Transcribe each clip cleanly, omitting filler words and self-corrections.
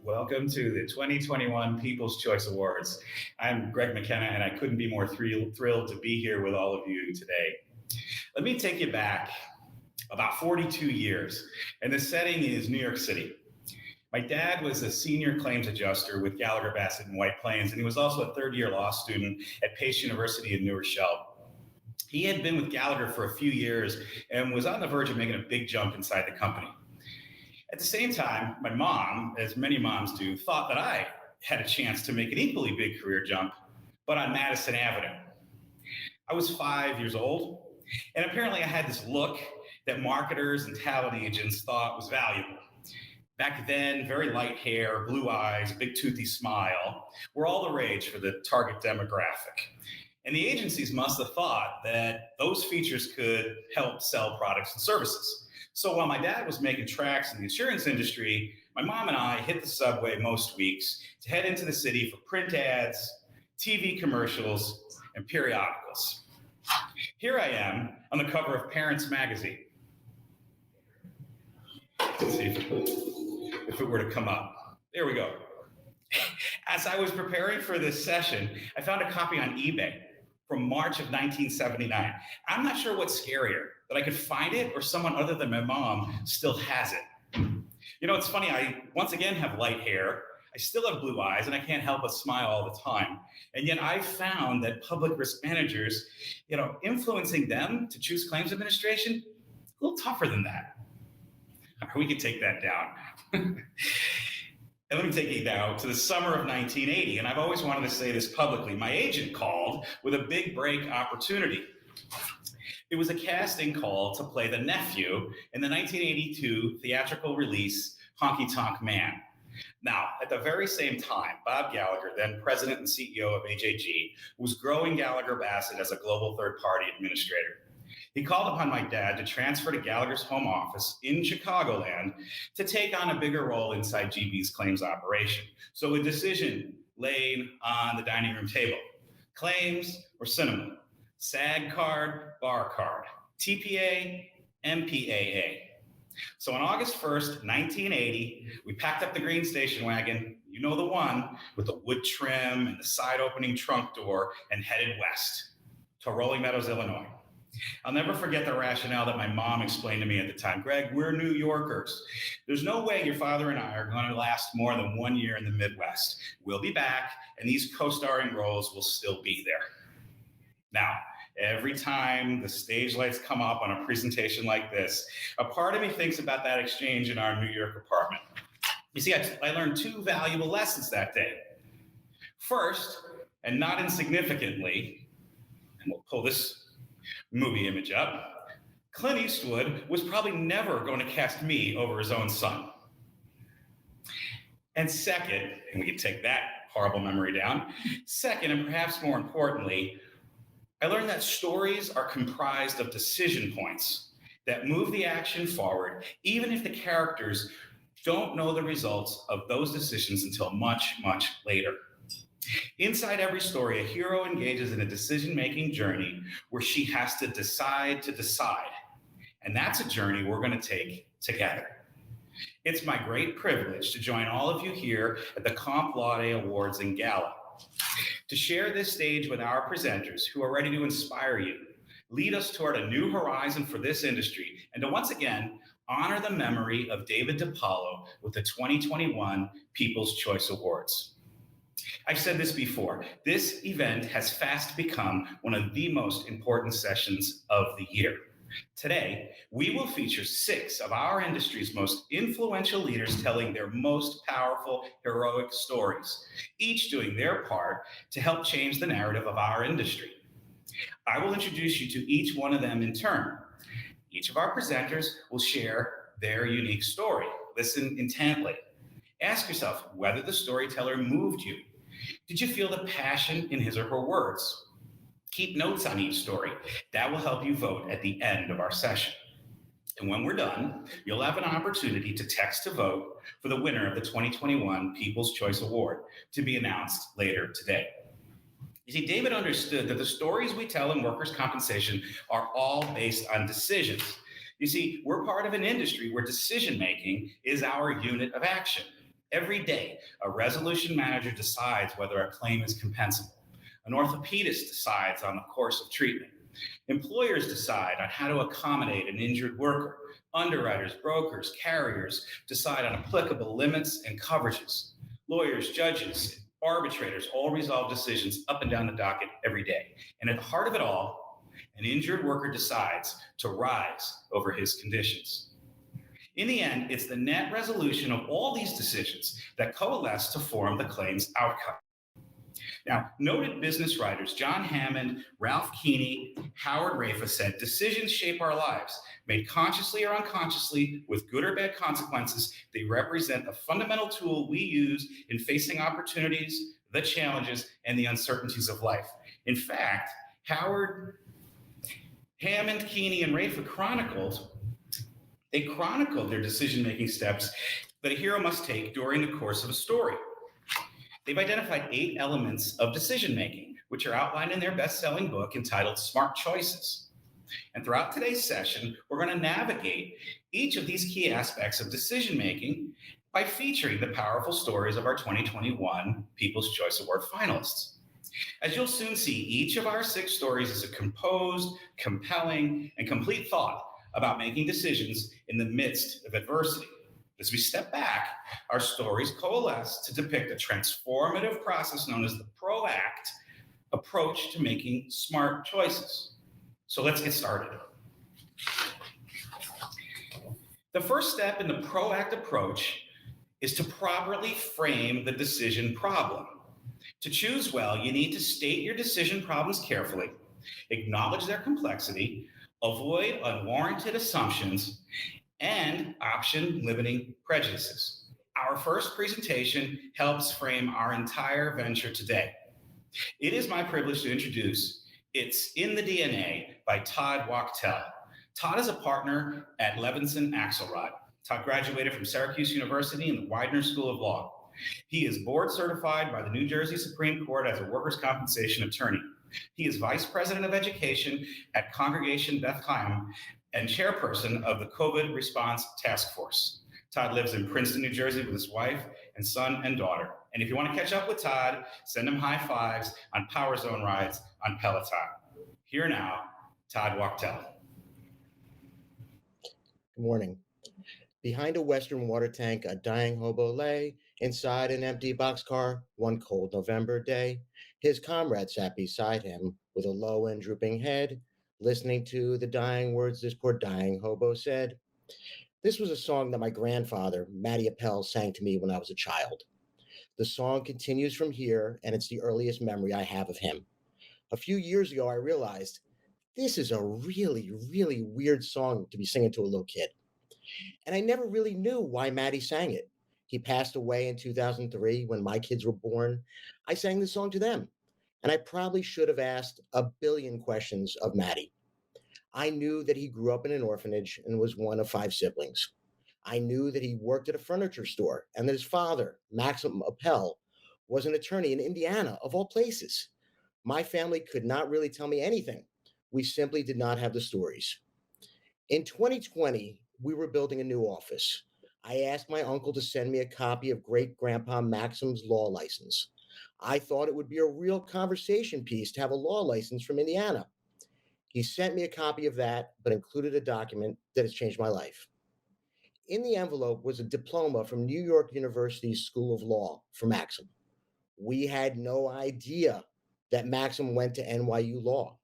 Welcome to the 2021 People's Choice Awards. I'm Greg McKenna, and I couldn't be more thrilled to be here with all of you today. Let me take you back about 42 years, and the setting is New York City. My dad was a senior claims adjuster with Gallagher Bassett in White Plains, and he was also a third-year law student at Pace University in New Rochelle. He had been with Gallagher for a few years and was on the verge of making a big jump inside the company. At the same time, my mom, as many moms do, thought that I had a chance to make an equally big career jump, but on Madison Avenue. I was 5 years old, and apparently I had this look that marketers and talent agents thought was valuable. Back then, very light hair, blue eyes, big toothy smile were all the rage for the target demographic. And the agencies must have thought that those features could help sell products and services. So while my dad was making tracks in the insurance industry, my mom and I hit the subway most weeks to head into the city for print ads, TV commercials, and periodicals. Here I am on the cover of Parents Magazine. Let's see if it were to come up. There we go. As I was preparing for this session, I found a copy on eBay from March of 1979. I'm not sure what's scarier, that I could find it or someone other than my mom still has it. You know, it's funny, I once again have light hair, I still have blue eyes, and I can't help but smile all the time. And yet I've found that public risk managers, influencing them to choose claims administration, a little tougher than that. We can take that down. And let me take you now to the summer of 1980. And I've always wanted to say this publicly. My agent called with a big break opportunity. It was a casting call to play the nephew in the 1982 theatrical release, Honky Tonk Man. Now, at the very same time, Bob Gallagher, then president and CEO of AJG, was growing Gallagher Bassett as a global third-party administrator. He called upon my dad to transfer to Gallagher's home office in Chicagoland to take on a bigger role inside GB's claims operation. So a decision laid on the dining room table: claims or cinema, SAG card, bar card, TPA, MPAA. So on August 1st, 1980, we packed up the green station wagon, you know the one, with the wood trim and the side opening trunk door, and headed west to Rolling Meadows, Illinois. I'll never forget the rationale that my mom explained to me at the time. Greg, we're New Yorkers. There's no way your father and I are going to last more than 1 year in the Midwest. We'll be back, and these co-starring roles will still be there. Now, every time the stage lights come up on a presentation like this, a part of me thinks about that exchange in our New York apartment. You see, I learned two valuable lessons that day. First, and not insignificantly, and we'll pull this movie image up, Clint Eastwood was probably never going to cast me over his own son. And second, and we can take that horrible memory down, second, and perhaps more importantly, I learned that stories are comprised of decision points that move the action forward, even if the characters don't know the results of those decisions until much, much later. Inside every story, a hero engages in a decision-making journey where she has to decide. And that's a journey we're going to take together. It's my great privilege to join all of you here at the Comp Laude Awards in Gala, to share this stage with our presenters who are ready to inspire you, lead us toward a new horizon for this industry, and to once again honor the memory of David DiPaolo with the 2021 People's Choice Awards. I've said this before, this event has fast become one of the most important sessions of the year. Today, we will feature 6 of our industry's most influential leaders telling their most powerful, heroic stories, each doing their part to help change the narrative of our industry. I will introduce you to each one of them in turn. Each of our presenters will share their unique story. Listen intently. Ask yourself whether the storyteller moved you. Did you feel the passion in his or her words? Keep notes on each story. That will help you vote at the end of our session. And when we're done, you'll have an opportunity to text to vote for the winner of the 2021 People's Choice Award, to be announced later today. You see, David understood that the stories we tell in workers' compensation are all based on decisions. You see, we're part of an industry where decision-making is our unit of action. Every day, a resolution manager decides whether a claim is compensable. An orthopedist decides on the course of treatment. Employers decide on how to accommodate an injured worker. Underwriters, brokers, carriers decide on applicable limits and coverages. Lawyers, judges, arbitrators all resolve decisions up and down the docket every day. And at the heart of it all, an injured worker decides to rise over his conditions. In the end, it's the net resolution of all these decisions that coalesce to form the claim's outcome. Now, noted business writers John Hammond, Ralph Keeney, Howard Rafa said, decisions shape our lives. Made consciously or unconsciously, with good or bad consequences, they represent the fundamental tool we use in facing opportunities, the challenges, and the uncertainties of life. In fact, Howard, Hammond, Keeney, and Rafa chronicled their decision-making steps that a hero must take during the course of a story. They've identified 8 elements of decision-making, which are outlined in their best-selling book entitled Smart Choices. And throughout today's session, we're going to navigate each of these key aspects of decision-making by featuring the powerful stories of our 2021 People's Choice Award finalists. As you'll soon see, each of our 6 stories is a composed, compelling, and complete thought about making decisions in the midst of adversity. As we step back, our stories coalesce to depict a transformative process known as the PROACT approach to making smart choices. So let's get started. The first step in the PROACT approach is to properly frame the decision problem. To choose well, you need to state your decision problems carefully, acknowledge their complexity, avoid unwarranted assumptions, and option-limiting prejudices. Our first presentation helps frame our entire venture today. It is my privilege to introduce It's in the DNA by Todd Wachtel. Todd is a partner at Levinson Axelrod. Todd graduated from Syracuse University in the Widener School of Law. He is board certified by the New Jersey Supreme Court as a workers' compensation attorney. He is vice president of education at Congregation Beth Chaim and chairperson of the COVID Response Task Force. Todd lives in Princeton, New Jersey with his wife and son and daughter. And if you want to catch up with Todd, send him high fives on Power Zone rides on Peloton. Here now, Todd Wachtel. Good morning. Behind a Western water tank, a dying hobo lay. Inside an empty boxcar, one cold November day. His comrade sat beside him with a low and drooping head, listening to the dying words this poor dying hobo said. This was a song that my grandfather, Matty Appel, sang to me when I was a child. The song continues from here, and it's the earliest memory I have of him. A few years ago, I realized this is a really, really weird song to be singing to a little kid. And I never really knew why Matty sang it. He passed away in 2003 when my kids were born. I sang the song to them, and I probably should have asked a billion questions of Matty. I knew that he grew up in an orphanage and was one of 5 siblings. I knew that he worked at a furniture store and that his father, Maxim Appel, was an attorney in Indiana, of all places. My family could not really tell me anything. We simply did not have the stories. In 2020, we were building a new office. I asked my uncle to send me a copy of great-grandpa Maxim's law license. I thought it would be a real conversation piece to have a law license from Indiana. He sent me a copy of that, but included a document that has changed my life. In the envelope was a diploma from New York University's School of Law for Maxim. We had no idea that Maxim went to NYU Law.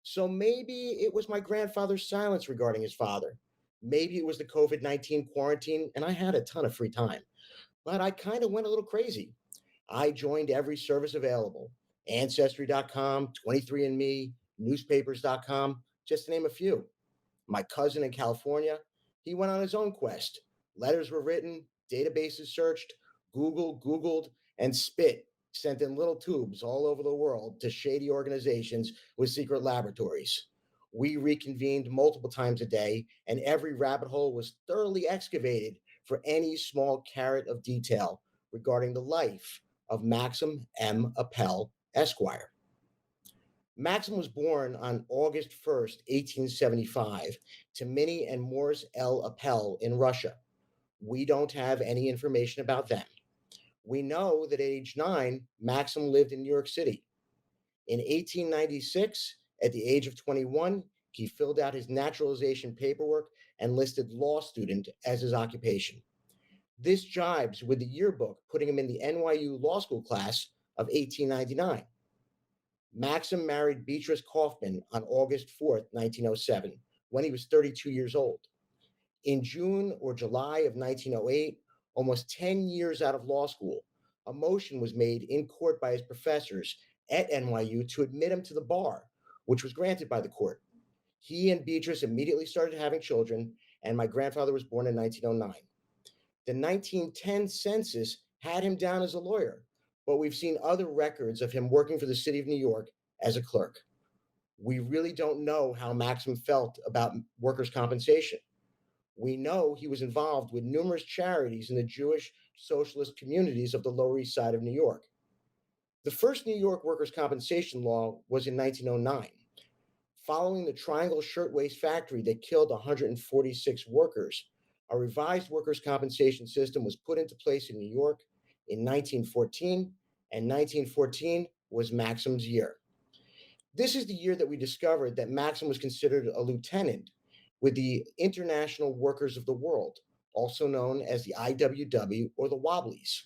So maybe it was my grandfather's silence regarding his father. Maybe it was the COVID-19 quarantine, and I had a ton of free time. But I kind of went a little crazy. I joined every service available. Ancestry.com, 23andMe, newspapers.com, just to name a few. My cousin in California, he went on his own quest. Letters were written, databases searched, Googled, and spit sent in little tubes all over the world to shady organizations with secret laboratories. We reconvened multiple times a day, and every rabbit hole was thoroughly excavated for any small carat of detail regarding the life of Maxim M. Appel, Esquire. Maxim was born on August 1st, 1875, to Minnie and Morris L. Appel in Russia. We don't have any information about them. We know that at age 9, Maxim lived in New York City. In 1896, at the age of 21, he filled out his naturalization paperwork and listed law student as his occupation. This jibes with the yearbook, putting him in the NYU Law School class of 1899. Maxim married Beatrice Kaufman on August 4th, 1907, when he was 32 years old. In June or July of 1908, almost 10 years out of law school, a motion was made in court by his professors at NYU to admit him to the bar, which was granted by the court. He and Beatrice immediately started having children, and my grandfather was born in 1909. The 1910 census had him down as a lawyer, but we've seen other records of him working for the city of New York as a clerk. We really don't know how Maxim felt about workers' compensation. We know he was involved with numerous charities in the Jewish socialist communities of the Lower East Side of New York. The first New York workers' compensation law was in 1909. Following the Triangle Shirtwaist Factory that killed 146 workers, a revised workers' compensation system was put into place in New York in 1914, and 1914 was Maxim's year. This is the year that we discovered that Maxim was considered a lieutenant with the International Workers of the World, also known as the IWW or the Wobblies.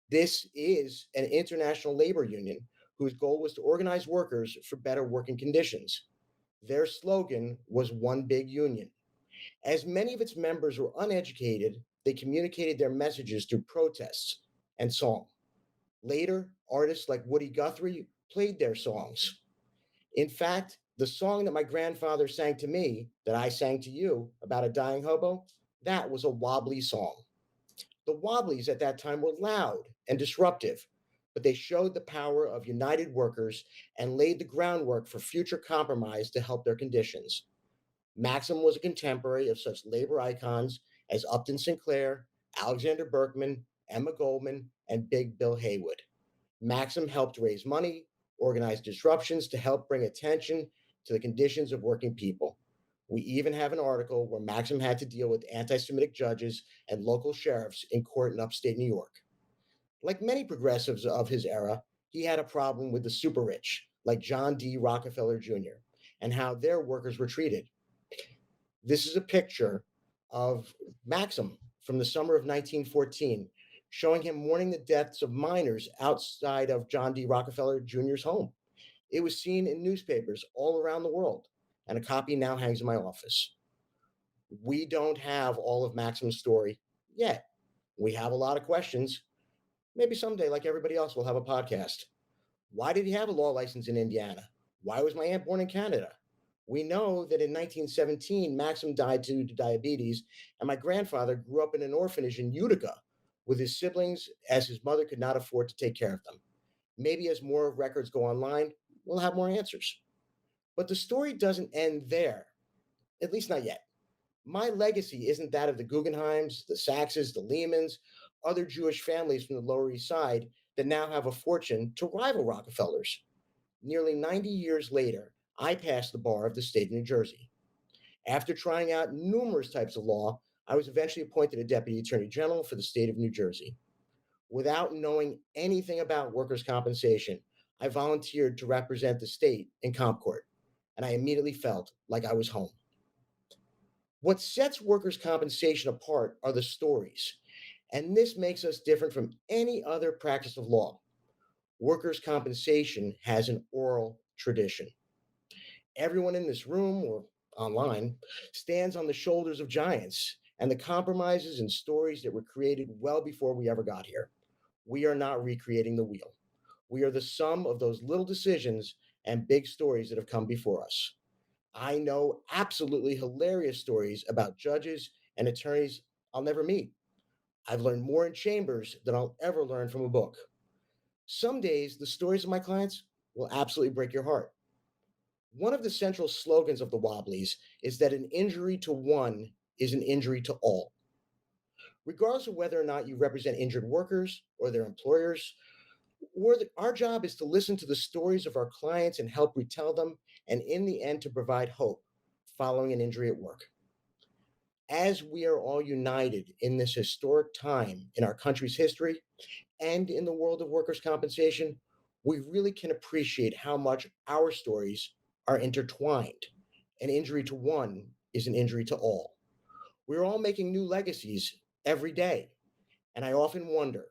This is an international labor union whose goal was to organize workers for better working conditions. Their slogan was One Big Union. As many of its members were uneducated, they communicated their messages through protests and song. Later, artists like Woody Guthrie played their songs. In fact, the song that my grandfather sang to me, that I sang to you about a dying hobo, that was a wobbly song. The Wobblies at that time were loud and disruptive, but they showed the power of united workers and laid the groundwork for future compromise to help their conditions. Maxim was a contemporary of such labor icons as Upton Sinclair, Alexander Berkman, Emma Goldman, and Big Bill Haywood. Maxim helped raise money, organize disruptions to help bring attention to the conditions of working people. We even have an article where Maxim had to deal with anti-Semitic judges and local sheriffs in court in upstate New York. Like many progressives of his era, he had a problem with the super rich, like John D. Rockefeller Jr., and how their workers were treated. This is a picture of Maxim from the summer of 1914, showing him mourning the deaths of miners outside of John D. Rockefeller Jr.'s home. It was seen in newspapers all around the world, and a copy now hangs in my office. We don't have all of Maxim's story yet. We have a lot of questions. Maybe someday, like everybody else, we'll have a podcast. Why did he have a law license in Indiana? Why was my aunt born in Canada? We know that in 1917, Maxim died due to diabetes, and my grandfather grew up in an orphanage in Utica with his siblings, as his mother could not afford to take care of them. Maybe as more records go online, we'll have more answers. But the story doesn't end there, at least not yet. My legacy isn't that of the Guggenheims, the Saxes, the Lehmans, other Jewish families from the Lower East Side that now have a fortune to rival Rockefellers. Nearly 90 years later, I passed the bar of the state of New Jersey. After trying out numerous types of law, I was eventually appointed a deputy attorney general for the state of New Jersey. Without knowing anything about workers' compensation, I volunteered to represent the state in comp court, and I immediately felt like I was home. What sets workers' compensation apart are the stories, and this makes us different from any other practice of law. Workers' compensation has an oral tradition. Everyone in this room or online stands on the shoulders of giants and the compromises and stories that were created well before we ever got here. We are not recreating the wheel. We are the sum of those little decisions and big stories that have come before us. I know absolutely hilarious stories about judges and attorneys I'll never meet. I've learned more in chambers than I'll ever learn from a book. Some days, the stories of my clients will absolutely break your heart. One of the central slogans of the Wobblies is that an injury to one is an injury to all. Regardless of whether or not you represent injured workers or their employers, our job is to listen to the stories of our clients and help retell them, and in the end, to provide hope following an injury at work. As we are all united in this historic time in our country's history, and in the world of workers' compensation, we really can appreciate how much our stories are intertwined. An injury to one is an injury to all. We're all making new legacies every day. And I often wonder,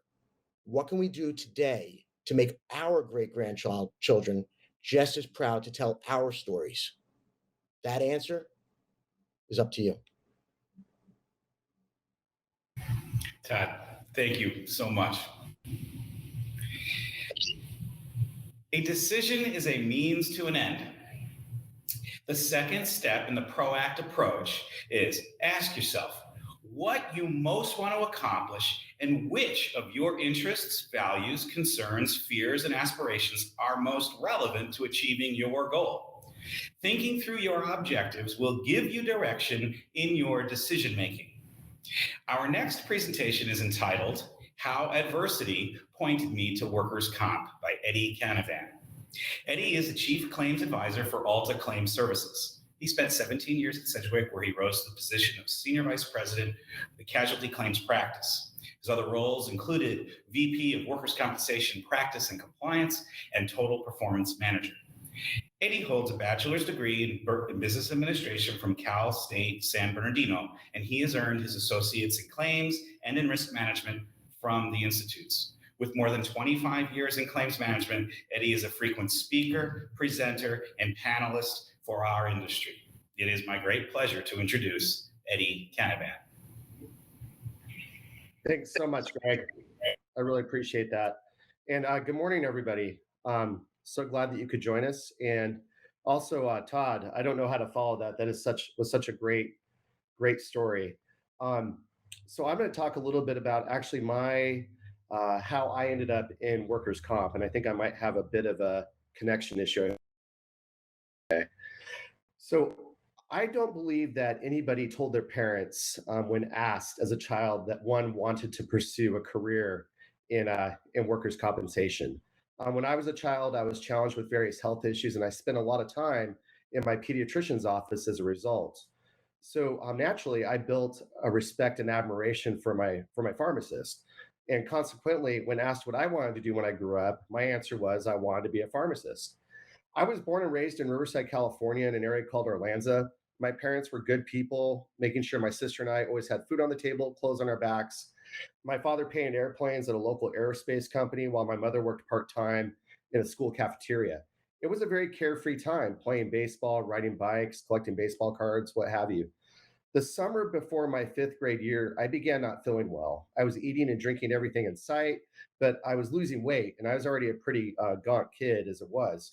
what can we do today to make our great grandchildren just as proud to tell our stories? That answer is up to you. Todd, thank you so much. A decision is a means to an end. The second step in the proact approach is ask yourself what you most want to accomplish and which of your interests, values, concerns, fears, and aspirations are most relevant to achieving your goal. Thinking through your objectives will give you direction in your decision making. Our next presentation is entitled How Adversity Pointed Me to Workers' Comp by Eddie Canavan. Eddie is the Chief Claims Advisor for Alta Claims Services. He spent 17 years at Sedgwick, where he rose to the position of Senior Vice President of the Casualty Claims Practice. His other roles included VP of Workers' Compensation Practice and Compliance and Total Performance Manager. Eddie holds a bachelor's degree in business administration from Cal State San Bernardino, and he has earned his associates in claims and in risk management from the institutes. With more than 25 years in claims management, Eddie is a frequent speaker, presenter, and panelist for our industry. It is my great pleasure to introduce Eddie Canavan. Thanks so much, Greg. I really appreciate that. And good morning, everybody. So glad that you could join us. And also, Todd, I don't know how to follow that. That was such a great story. So I'm going to talk a little bit about actually my how I ended up in workers' comp, and I think I might have a bit of a connection issue. Okay. So I don't believe that anybody told their parents when asked as a child that one wanted to pursue a career in workers' compensation. When I was a child, I was challenged with various health issues, and I spent a lot of time in my pediatrician's office as a result. So naturally, I built a respect and admiration for my pharmacist. And consequently, when asked what I wanted to do when I grew up, my answer was I wanted to be a pharmacist. I was born and raised in Riverside, California, in an area called Orlanza. My parents were good people, making sure my sister and I always had food on the table, clothes on our backs. My father painted airplanes at a local aerospace company while my mother worked part-time in a school cafeteria. It was a very carefree time, playing baseball, riding bikes, collecting baseball cards, what have you. The summer before my fifth grade year, I began not feeling well. I was eating and drinking everything in sight, but I was losing weight, and I was already a pretty gaunt kid as it was.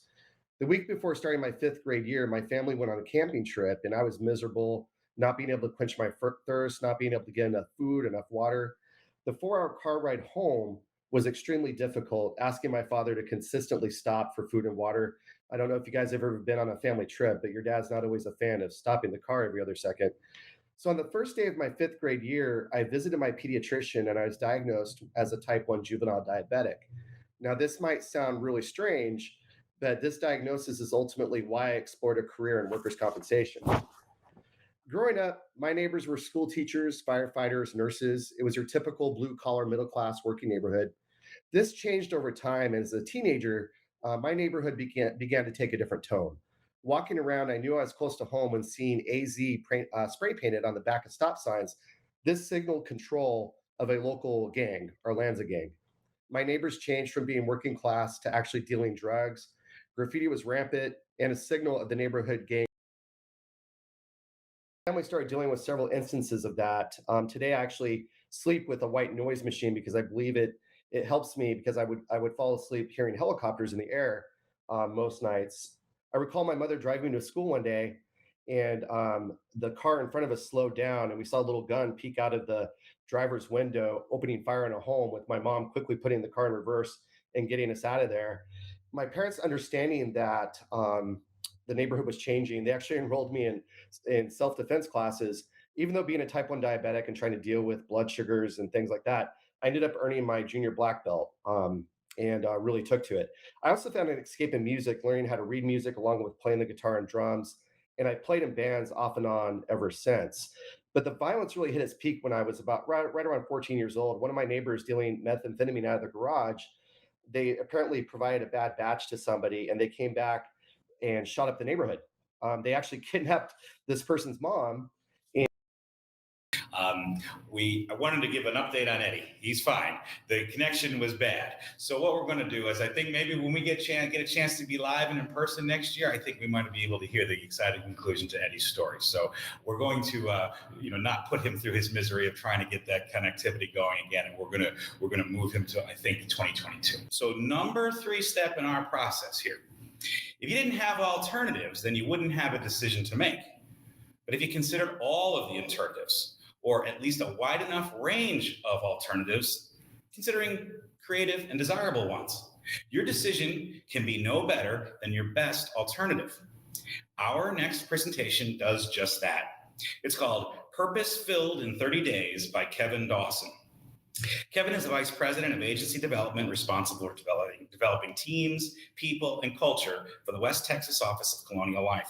The week before starting my fifth grade year, my family went on a camping trip, and I was miserable, not being able to quench my thirst, not being able to get enough food, enough water. The 4 hour car ride home was extremely difficult, asking my father to consistently stop for food and water. I don't know if you guys have ever been on a family trip, but your dad's not always a fan of stopping the car every other second. So on the first day of my fifth grade year, I visited my pediatrician and I was diagnosed as a type 1 juvenile diabetic. Now, this might sound really strange, but this diagnosis is ultimately why I explored a career in workers' compensation. Growing up, my neighbors were school teachers, firefighters, nurses. It was your typical blue collar, middle class working neighborhood. This changed over time. As a teenager, my neighborhood began to take a different tone. Walking around, I knew I was close to home when seeing spray painted on the back of stop signs. This signaled control of a local gang, our Lanza gang. My neighbors changed from being working class to actually dealing drugs. Graffiti was rampant and a signal of the neighborhood gang. Family started dealing with several instances of that. Today, I actually sleep with a white noise machine because I believe it helps me because I would fall asleep hearing helicopters in the air most nights. I recall my mother driving me to school one day, and the car in front of us slowed down, and we saw a little gun peek out of the driver's window, opening fire on a home. With my mom quickly putting the car in reverse and getting us out of there. My parents understanding that the neighborhood was changing, they actually enrolled me in self-defense classes. Even though being a type 1 diabetic and trying to deal with blood sugars and things like that, I ended up earning my junior black belt, and really took to it. I also found an escape in music, learning how to read music along with playing the guitar and drums. And I played in bands off and on ever since. But the violence really hit its peak when I was about right around 14 years old. One of my neighbors dealing methamphetamine out of the garage, they apparently provided a bad batch to somebody, and they came back and shot up the neighborhood. They actually kidnapped this person's mom. I wanted to give an update on Eddie. He's fine. The connection was bad. So what we're going to do is, I think maybe when we get a chance to be live and in person next year, I think we might be able to hear the exciting conclusion to Eddie's story. So we're going to, not put him through his misery of trying to get that connectivity going again, and we're going to move him to, I think, 2022. So number 3 step in our process here. If you didn't have alternatives, then you wouldn't have a decision to make. But if you considered all of the alternatives, or at least a wide enough range of alternatives, considering creative and desirable ones, your decision can be no better than your best alternative. Our next presentation does just that. It's called Purpose Filled in 30 Days by Kevin Dawson. Kevin is the Vice President of Agency Development, responsible for developing teams, people, and culture for the West Texas Office of Colonial Life.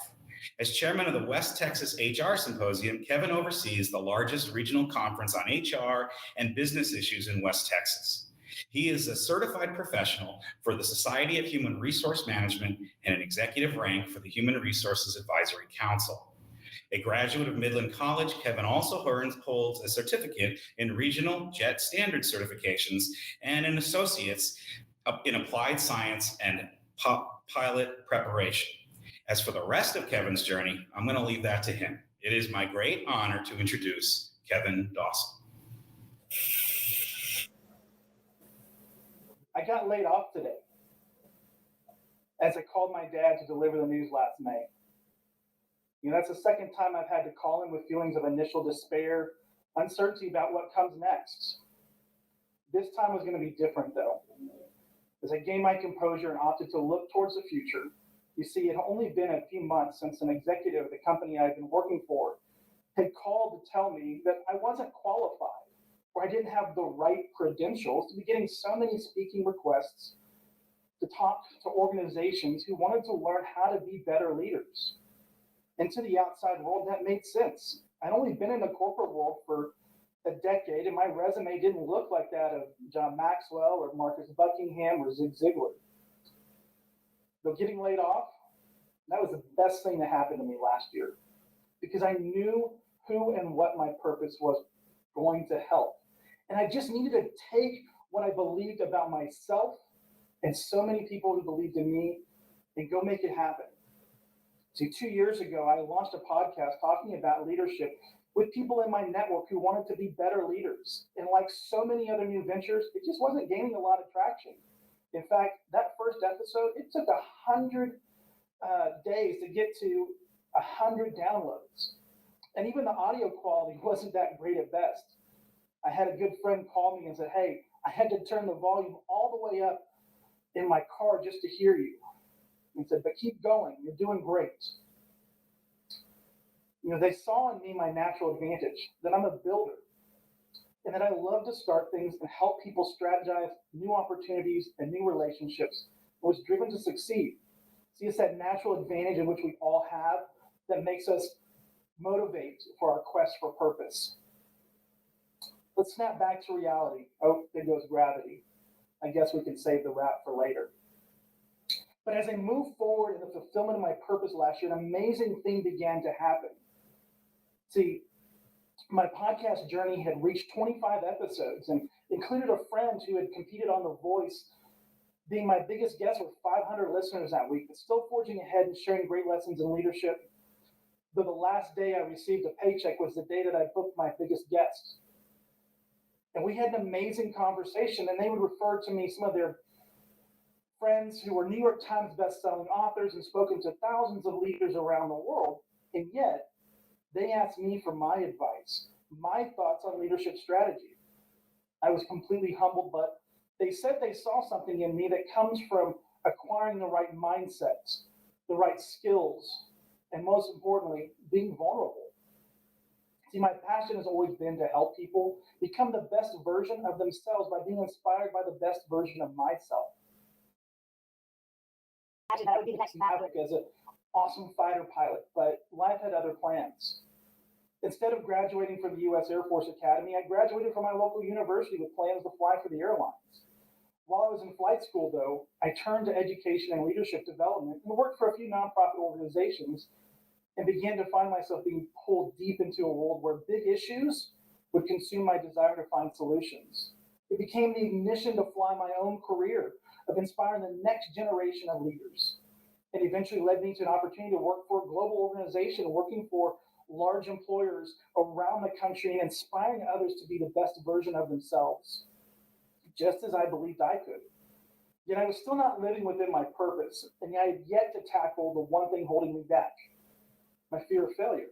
As chairman of the West Texas HR Symposium, Kevin oversees the largest regional conference on HR and business issues in West Texas. He is a certified professional for the Society of Human Resource Management and an executive rank for the Human Resources Advisory Council. A graduate of Midland College, Kevin also holds a certificate in regional JET standard certifications and an associate's in applied science and pilot preparation. As for the rest of Kevin's journey, I'm going to leave that to him. It is my great honor to introduce Kevin Dawson. I got laid off today, as I called my dad to deliver the news last May. That's the second time I've had to call him with feelings of initial despair, uncertainty about what comes next. This time was going to be different, though. As I gained my composure and opted to look towards the future, you see, it had only been a few months since an executive of the company I had been working for had called to tell me that I wasn't qualified, or I didn't have the right credentials to be getting so many speaking requests to talk to organizations who wanted to learn how to be better leaders. And to the outside world, that made sense. I'd only been in the corporate world for a decade, and my resume didn't look like that of John Maxwell or Marcus Buckingham or Zig Ziglar. Though getting laid off, that was the best thing that happened to me last year, because I knew who and what my purpose was going to help. And I just needed to take what I believed about myself and so many people who believed in me and go make it happen. See, 2 years ago, I launched a podcast talking about leadership with people in my network who wanted to be better leaders. And like so many other new ventures, it just wasn't gaining a lot of traction. In fact, that first episode, it took 100 days to get to 100 downloads. And even the audio quality wasn't that great at best. I had a good friend call me and said, hey, I had to turn the volume all the way up in my car just to hear you. He said, but keep going, you're doing great. They saw in me my natural advantage, that I'm a builder, and that I love to start things and help people strategize new opportunities and new relationships, and was driven to succeed. See, it's that natural advantage in which we all have that makes us motivate for our quest for purpose. Let's snap back to reality. Oh, there goes gravity. I guess we can save the rap for later. But as I moved forward in the fulfillment of my purpose last year, an amazing thing began to happen. See, my podcast journey had reached 25 episodes and included a friend who had competed on The Voice, being my biggest guest with 500 listeners that week, but still forging ahead and sharing great lessons in leadership. But the last day I received a paycheck was the day that I booked my biggest guest. And we had an amazing conversation, and they would refer to me, some of their friends who were New York Times bestselling authors and spoken to thousands of leaders around the world. And yet, they asked me for my advice, my thoughts on leadership strategy. I was completely humbled, but they said they saw something in me that comes from acquiring the right mindsets, the right skills, and most importantly, being vulnerable. See, my passion has always been to help people become the best version of themselves by being inspired by the best version of myself. Imagine that I would be the next Maverick as an awesome fighter pilot, but life had other plans. Instead of graduating from the U.S. Air Force Academy, I graduated from my local university with plans to fly for the airlines. While I was in flight school, though, I turned to education and leadership development and worked for a few nonprofit organizations and began to find myself being pulled deep into a world where big issues would consume my desire to find solutions. It became the ignition to fly my own career of inspiring the next generation of leaders, and eventually led me to an opportunity to work for a global organization working for large employers around the country and inspiring others to be the best version of themselves, just as I believed I could. Yet I was still not living within my purpose, and I had yet to tackle the one thing holding me back: my fear of failure.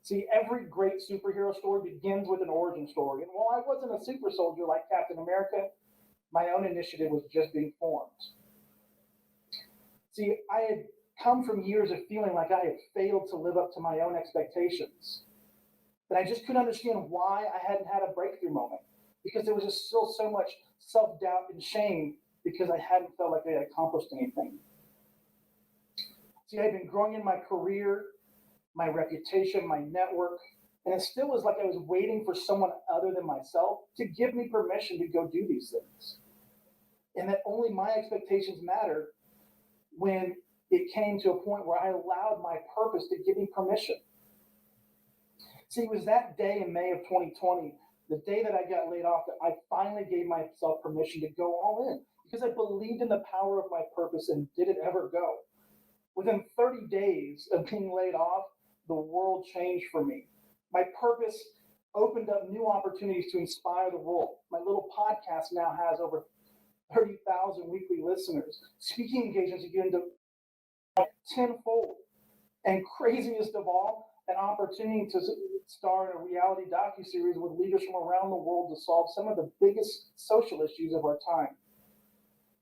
See, every great superhero story begins with an origin story, and while I wasn't a super soldier like Captain America, my own initiative was just being formed. See, I had come from years of feeling like I had failed to live up to my own expectations. But I just couldn't understand why I hadn't had a breakthrough moment, because there was just still so much self-doubt and shame because I hadn't felt like I had accomplished anything. See, I had been growing in my career, my reputation, my network, and it still was like I was waiting for someone other than myself to give me permission to go do these things. And that only my expectations mattered when it came to a point where I allowed my purpose to give me permission. See, it was that day in May of 2020, the day that I got laid off, that I finally gave myself permission to go all in because I believed in the power of my purpose. And did it ever go? Within 30 days of being laid off, the world changed for me. My purpose opened up new opportunities to inspire the world. My little podcast now has over 30,000 weekly listeners. Speaking engagements begin to tenfold. And craziest of all, an opportunity to star in a reality docuseries with leaders from around the world to solve some of the biggest social issues of our time.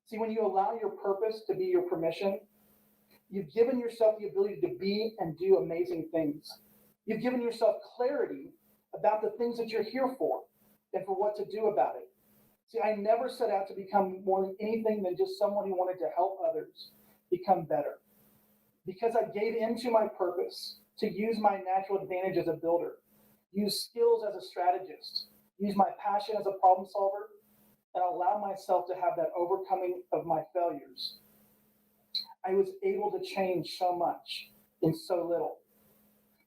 See, when you allow your purpose to be your permission, you've given yourself the ability to be and do amazing things. You've given yourself clarity about the things that you're here for and for what to do about it. See, I never set out to become more than anything than just someone who wanted to help others become better. Because I gave into my purpose to use my natural advantage as a builder, use skills as a strategist, use my passion as a problem solver, and allow myself to have that overcoming of my failures, I was able to change so much in so little.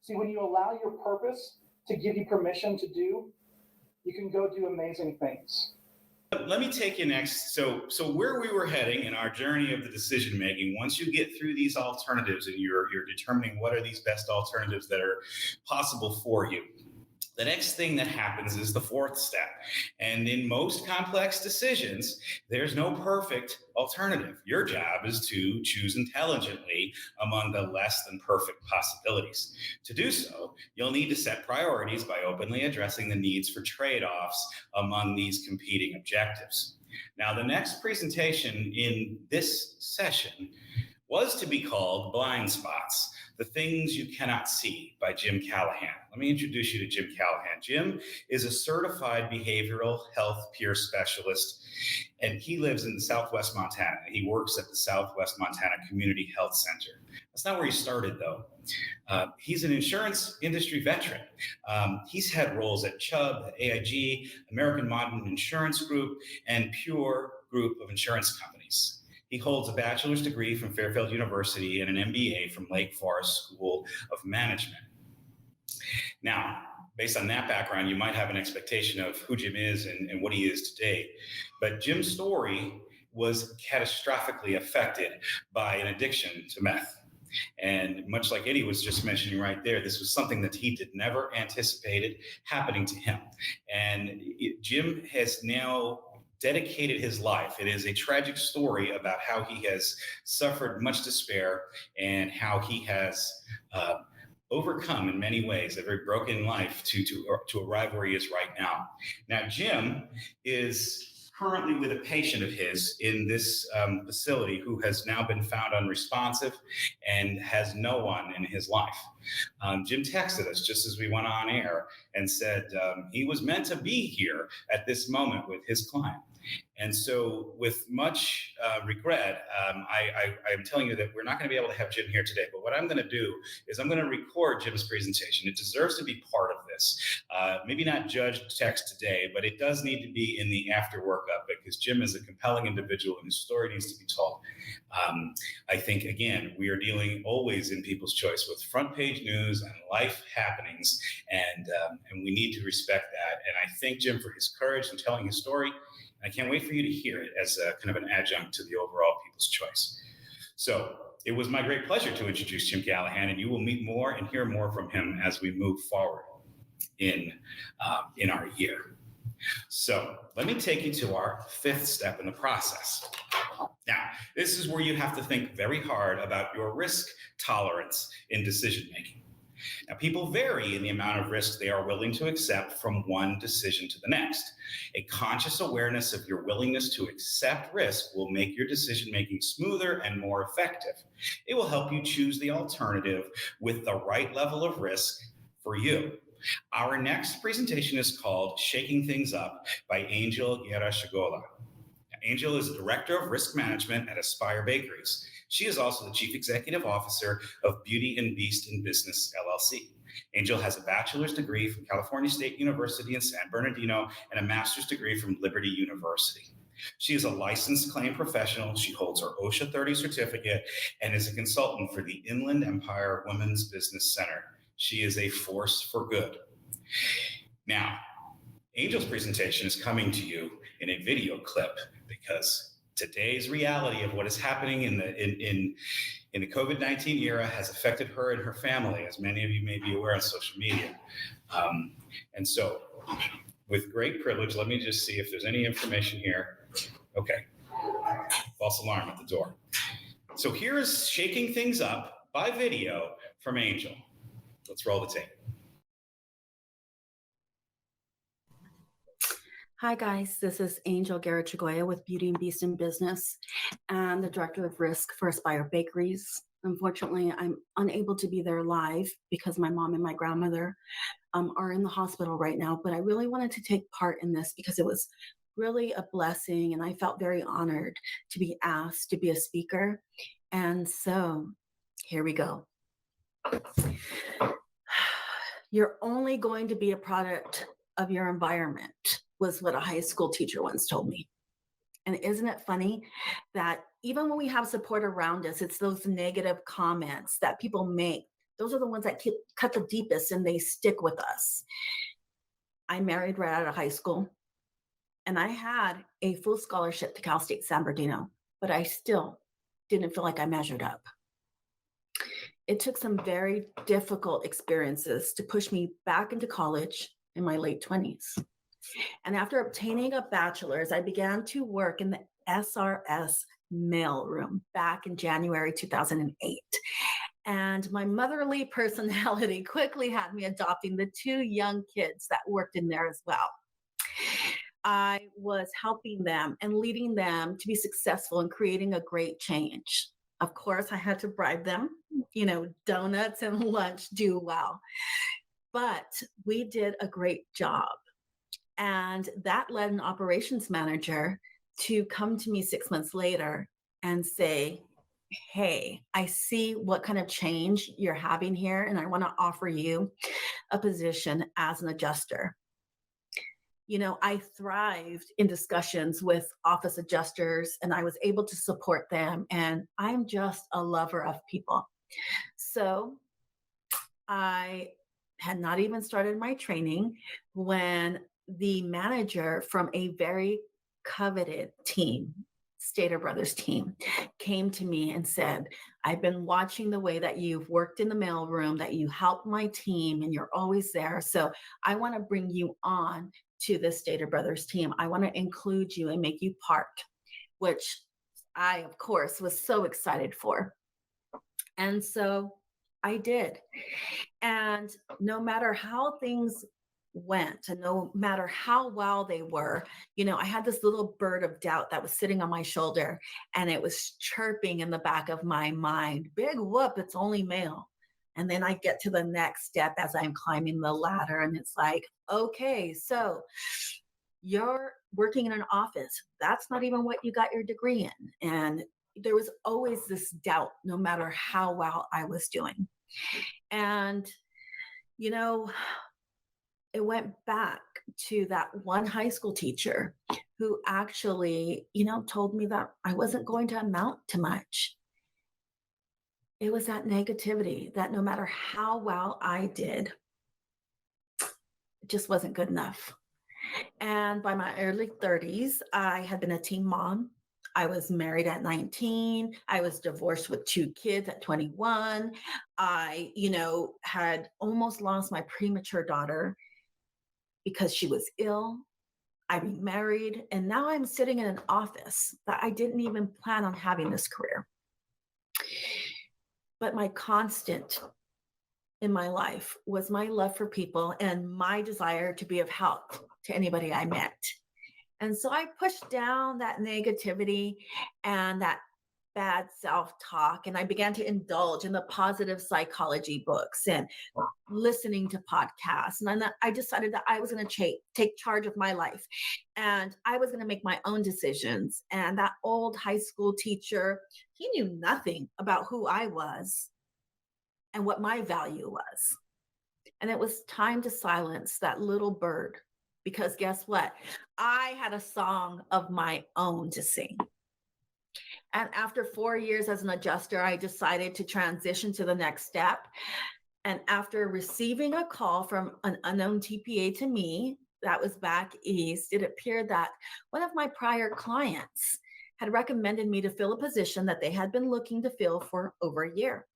See, when you allow your purpose to give you permission to do, you can go do amazing things. Let me take you next. So where we were heading in our journey of the decision making, once you get through these alternatives and you're determining what are these best alternatives that are possible for you, the next thing that happens is the fourth step. And in most complex decisions, there's no perfect alternative. Your job is to choose intelligently among the less than perfect possibilities. To do so, you'll need to set priorities by openly addressing the needs for trade-offs among these competing objectives. Now, the next presentation in this session was to be called Blind Spots: The Things You Cannot See by Jim Callahan. Let me introduce you to Jim Callahan. Jim is a certified behavioral health peer specialist, and he lives in Southwest Montana. He works at the Southwest Montana Community Health Center. That's not where he started, though. He's an insurance industry veteran. He's had roles at Chubb, AIG, American Modern Insurance Group, and Pure Group of Insurance Companies. He holds a bachelor's degree from Fairfield University and an MBA from Lake Forest School of Management. Now, based on that background, you might have an expectation of who Jim is and what he is today. But Jim's story was catastrophically affected by an addiction to meth. And much like Eddie was just mentioning right there, this was something that he did never anticipated happening to him. And Jim has now dedicated his life. It is a tragic story about how he has suffered much despair and how he has overcome in many ways a very broken life to arrive where he is right now. Now, Jim is currently with a patient of his in this facility who has now been found unresponsive and has no one in his life. Jim texted us just as we went on air and said he was meant to be here at this moment with his client. And so with much regret, I am telling you that we're not going to be able to have Jim here today. But what I'm going to do is I'm going to record Jim's presentation. It deserves to be part of this. Maybe not judge text today, but it does need to be in the after workup because Jim is a compelling individual and his story needs to be told. I think, again, we are dealing always in People's Choice with front page news and life happenings, and we need to respect that. And I thank Jim for his courage in telling his story. I can't wait for you to hear it as a kind of an adjunct to the overall People's Choice. So it was my great pleasure to introduce Jim Callahan, and you will meet more and hear more from him as we move forward in our year. So let me take you to our fifth step in the process. Now, this is where you have to think very hard about your risk tolerance in decision making. Now, people vary in the amount of risk they are willing to accept from one decision to the next. A conscious awareness of your willingness to accept risk will make your decision making smoother and more effective. It will help you choose the alternative with the right level of risk for you. Our next presentation is called Shaking Things Up by Angel Guerra. Angel is Director of Risk Management at Aspire Bakeries. She is also the Chief Executive Officer of Beauty and Beast in Business, LLC. Angel has a bachelor's degree from California State University in San Bernardino and a master's degree from Liberty University. She is a licensed claim professional. She holds her OSHA 30 certificate and is a consultant for the Inland Empire Women's Business Center. She is a force for good. Now, Angel's presentation is coming to you in a video clip because today's reality of what is happening in the COVID-19 era has affected her and her family, as many of you may be aware on social media. And so, with great privilege, let me just see if there's any information here. Okay, false alarm at the door. So here is Shaking Things Up by video from Angel. Let's roll the tape. Hi guys, this is Angel Guerra with Beauty and Beast in Business and the Director of Risk for Aspire Bakeries. Unfortunately, I'm unable to be there live because my mom and my grandmother are in the hospital right now, but I really wanted to take part in this because it was really a blessing and I felt very honored to be asked to be a speaker. And so here we go. You're only going to be a product of your environment, was what a high school teacher once told me. And isn't it funny that even when we have support around us, it's those negative comments that people make. Those are the ones that cut the deepest and they stick with us. I married right out of high school and I had a full scholarship to Cal State San Bernardino, but I still didn't feel like I measured up. It took some very difficult experiences to push me back into college in my late 20s. And after obtaining a bachelor's, I began to work in the SRS mailroom back in January 2008. And my motherly personality quickly had me adopting the two young kids that worked in there as well. I was helping them and leading them to be successful in creating a great change. Of course, I had to bribe them, donuts and lunch do well. But we did a great job. And that led an operations manager to come to me 6 months later and say, hey, I see what kind of change you're having here, and I want to offer you a position as an adjuster. I thrived in discussions with office adjusters, and I was able to support them, and I'm just a lover of people. So I had not even started my training when the manager from a very coveted team, Stater Brothers team, came to me and said, I've been watching the way that you've worked in the mailroom, that you helped my team and you're always there. So I want to bring you on to the Stater Brothers team. I want to include you and make you part, which I, of course, was so excited for. And so I did. And no matter how things went and no matter how well they were, I had this little bird of doubt that was sitting on my shoulder and it was chirping in the back of my mind, big whoop, it's only mail. And then I get to the next step as I'm climbing the ladder and it's like, okay, so you're working in an office, that's not even what you got your degree in. And there was always this doubt, no matter how well I was doing. And, you know, it went back to that one high school teacher who actually, told me that I wasn't going to amount to much. It was that negativity that no matter how well I did, it just wasn't good enough. And by my early 30s, I had been a teen mom. I was married at 19. I was divorced with 2 kids at 21. I, had almost lost my premature daughter because she was ill. I remarried, and now I'm sitting in an office that I didn't even plan on having this career. But my constant in my life was my love for people and my desire to be of help to anybody I met. And so I pushed down that negativity and that bad self-talk, and I began to indulge in the positive psychology books and listening to podcasts. And then I decided that I was going to take charge of my life, and I was going to make my own decisions. And that old high school teacher, he knew nothing about who I was and what my value was. And it was time to silence that little bird, because guess what? I had a song of my own to sing. And after 4 years as an adjuster, I decided to transition to the next step. And after receiving a call from an unknown TPA to me, that was back east, it appeared that one of my prior clients had recommended me to fill a position that they had been looking to fill for over a year.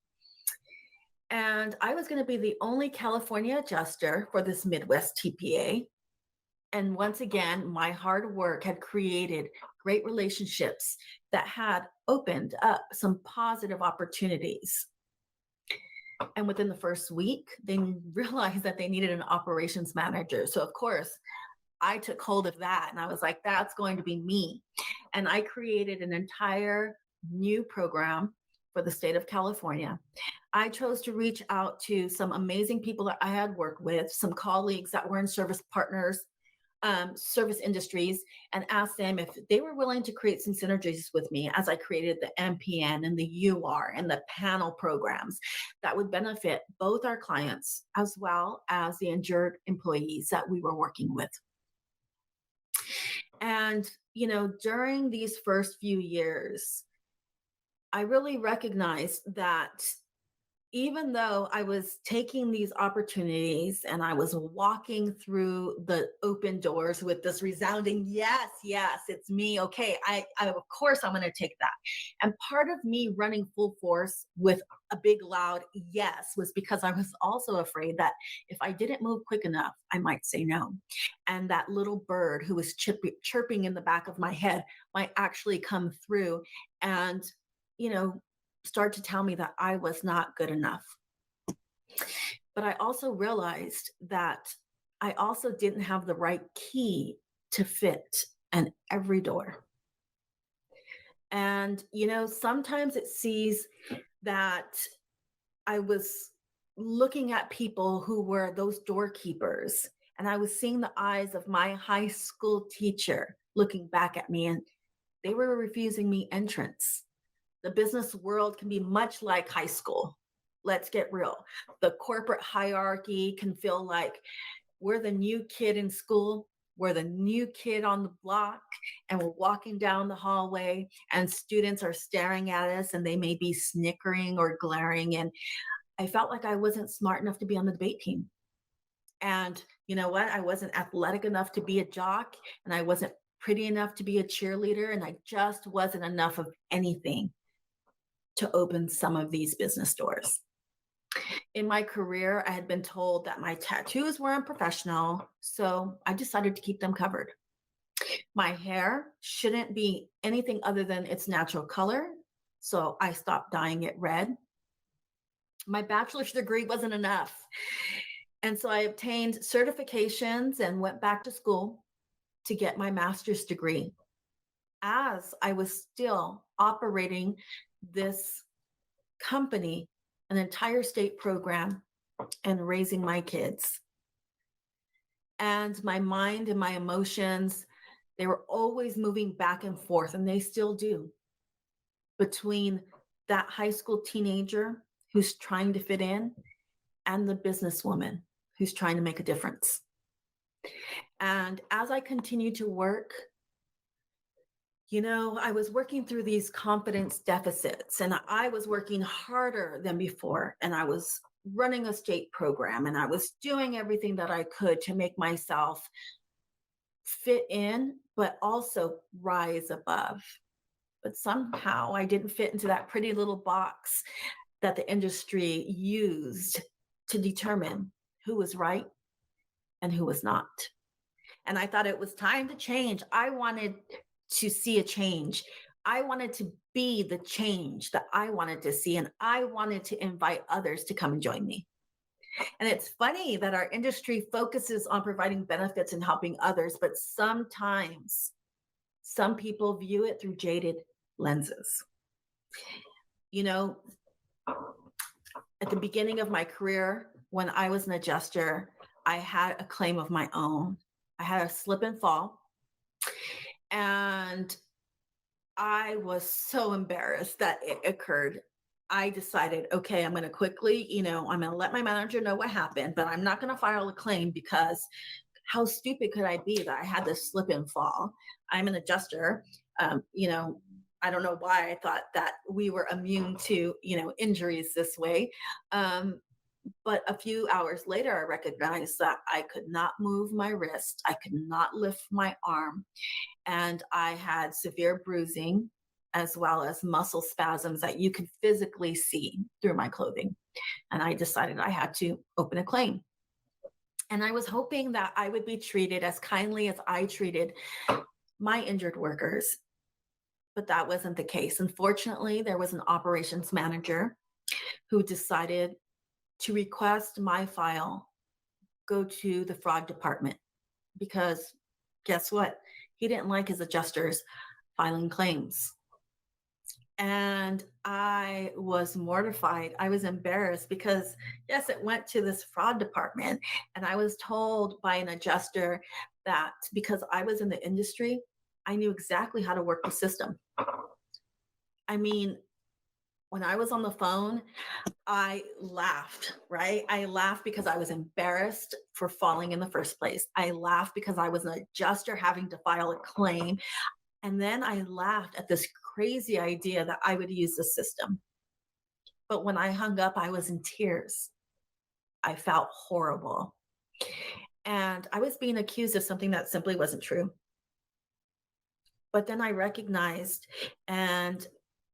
And I was going to be the only California adjuster for this Midwest TPA. And once again, my hard work had created great relationships that had opened up some positive opportunities. And within the first week, they realized that they needed an operations manager. So of course, I took hold of that and I was like, that's going to be me. And I created an entire new program for the state of California. I chose to reach out to some amazing people that I had worked with, some colleagues that were in service partners, service industries, and asked them if they were willing to create some synergies with me as I created the MPN and the UR and the panel programs that would benefit both our clients as well as the injured employees that we were working with. And, during these first few years, I really recognized that even though I was taking these opportunities and I was walking through the open doors with this resounding, yes, it's me. Okay, I of course I'm going to take that. And part of me running full force with a big loud yes was because I was also afraid that if I didn't move quick enough, I might say no. And that little bird who was chirping in the back of my head might actually come through and, start to tell me that I was not good enough. But I also realized that I also didn't have the right key to fit in every door. And, sometimes it sees that I was looking at people who were those doorkeepers, and I was seeing the eyes of my high school teacher looking back at me, and they were refusing me entrance. The business world can be much like high school. Let's get real. The corporate hierarchy can feel like we're the new kid in school, we're the new kid on the block, and we're walking down the hallway and students are staring at us and they may be snickering or glaring. And I felt like I wasn't smart enough to be on the debate team. And you know what? I wasn't athletic enough to be a jock, and I wasn't pretty enough to be a cheerleader, and I just wasn't enough of anything to open some of these business doors. In my career, I had been told that my tattoos were unprofessional, so I decided to keep them covered. My hair shouldn't be anything other than its natural color, so I stopped dyeing it red. My bachelor's degree wasn't enough, and so I obtained certifications and went back to school to get my master's degree as I was still operating this company, an entire state program, and raising my kids. And my mind and my emotions They were always moving back and forth, and they still do, between that high school teenager who's trying to fit in and the businesswoman who's trying to make a difference. And as I continue to work, I was working through these confidence deficits, and I was working harder than before, and I was running a state program, and I was doing everything that I could to make myself fit in, but also rise above. But somehow I didn't fit into that pretty little box that the industry used to determine who was right and who was not. And I thought it was time to change. I wanted to see a change. I wanted to be the change that I wanted to see, and I wanted to invite others to come and join me. And it's funny that our industry focuses on providing benefits and helping others, but sometimes some people view it through jaded lenses. At the beginning of my career, when I was an adjuster, I had a claim of my own. I had a slip and fall, and I was so embarrassed that it occurred. I decided, okay, I'm going to quickly, I'm going to let my manager know what happened, but I'm not going to file a claim, because how stupid could I be that I had this slip and fall? I'm an adjuster. I don't know why I thought that we were immune to, injuries this way. But a few hours later, I recognized that I could not move my wrist. I could not lift my arm. And I had severe bruising, as well as muscle spasms that you could physically see through my clothing. And I decided I had to open a claim. And I was hoping that I would be treated as kindly as I treated my injured workers. But that wasn't the case. Unfortunately, there was an operations manager who decided to request my file go to the fraud department, because guess what? He didn't like his adjusters filing claims. And I was mortified. I was embarrassed, because yes, it went to this fraud department. And I was told by an adjuster that because I was in the industry, I knew exactly how to work the system. I mean, when I was on the phone, I laughed, right? I laughed because I was embarrassed for falling in the first place. I laughed because I was an adjuster having to file a claim. And then I laughed at this crazy idea that I would use the system. But when I hung up, I was in tears. I felt horrible. And I was being accused of something that simply wasn't true. But then I recognized, and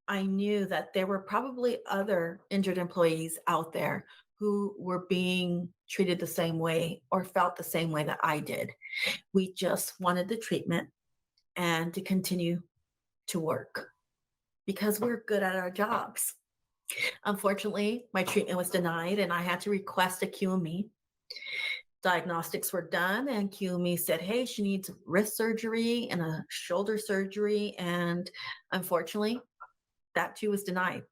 I knew that there were probably other injured employees out there who were being treated the same way or felt the same way that I did. We just wanted the treatment and to continue to work because we're good at our jobs. Unfortunately, my treatment was denied, and I had to request a QME. Diagnostics were done, and QME said, hey, she needs wrist surgery and a shoulder surgery. And unfortunately, that too was denied.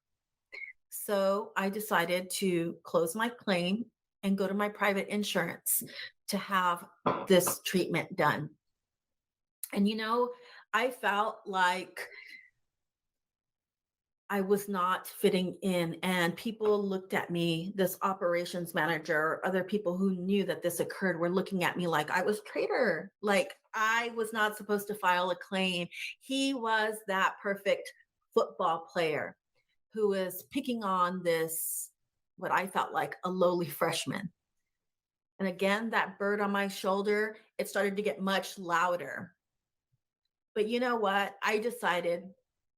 So I decided to close my claim and go to my private insurance to have this treatment done. And I felt like I was not fitting in, and people looked at me, this operations manager, other people who knew that this occurred were looking at me like I was a traitor, like I was not supposed to file a claim. He was that perfect football player who was picking on this, what I felt like a lowly freshman. And again, that bird on my shoulder, it started to get much louder. But you know what? I decided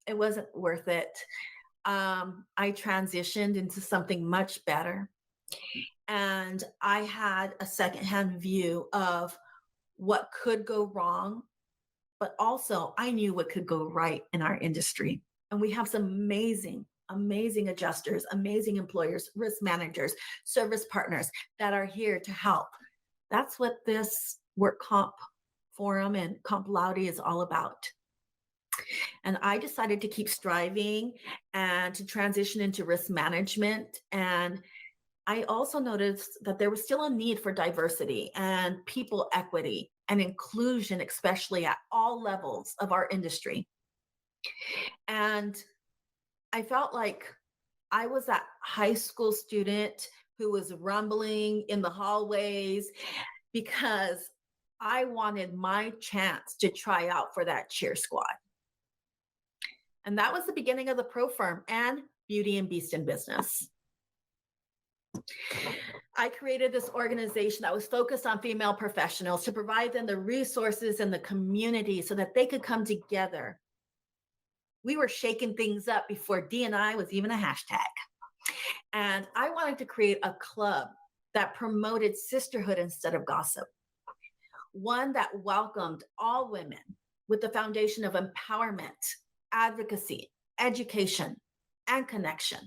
it wasn't worth it. I transitioned into something much better. And I had a secondhand view of what could go wrong, but also I knew what could go right in our industry. And we have some amazing, amazing adjusters, amazing employers, risk managers, service partners that are here to help. That's what this work comp forum and Comp Laude is all about. And I decided to keep striving and to transition into risk management. And I also noticed that there was still a need for diversity and people equity. and inclusion, especially at all levels of our industry. And I felt like I was that high school student who was rumbling in the hallways because I wanted my chance to try out for that cheer squad. And that was the beginning of the Pro Firm and Beauty and Beast in Business. I created this organization that was focused on female professionals to provide them the resources and the community so that they could come together. We were shaking things up before D&I was even a hashtag. And I wanted to create a club that promoted sisterhood instead of gossip. One that welcomed all women with the foundation of empowerment, advocacy, education, and connection.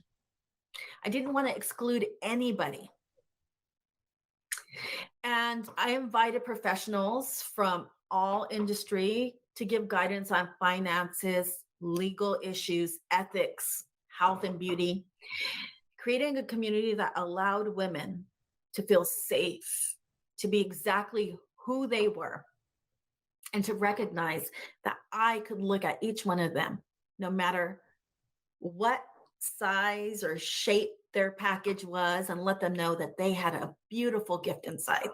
I didn't want to exclude anybody. And I invited professionals from all industry to give guidance on finances, legal issues, ethics, health and beauty, creating a community that allowed women to feel safe, to be exactly who they were, and to recognize that I could look at each one of them, no matter what size or shape their package was, and let them know that they had a beautiful gift inside.